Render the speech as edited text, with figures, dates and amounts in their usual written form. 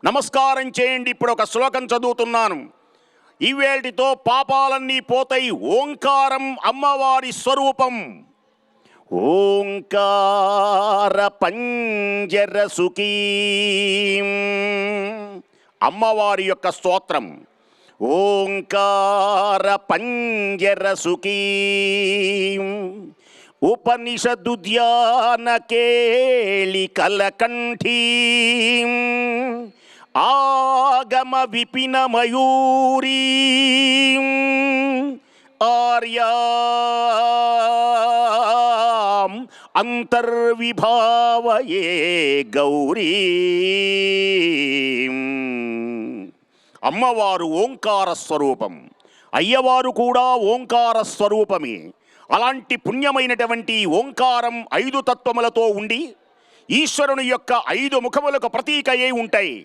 నమస్కారం చేయండి. ఇప్పుడు ఒక శ్లోకం చదువుతున్నాను. ఇవేటితో పాపాలన్నీ పోతాయి. ఓంకారం అమ్మవారి స్వరూపం. ఓంకార పంజర సుఖీ, అమ్మవారి యొక్క స్తోత్రం. ఓంకార పంజర సుఖీ, ఉపనిషదు ధ్యాన కేళి కలకంఠీ, ఆగమ విపిన మయూరీ, ఆర్యాం అంతర్విభావయే గౌరీ. అమ్మవారు ఓంకార స్వరూపం, అయ్యవారు కూడా ఓంకార స్వరూపమే. అలాంటి పుణ్యమైనటువంటి ఓంకారం 5 తత్వములతో ఉండి ఈశ్వరుని యొక్క 5 ముఖములకు ప్రతీక అయి ఉంటాయి.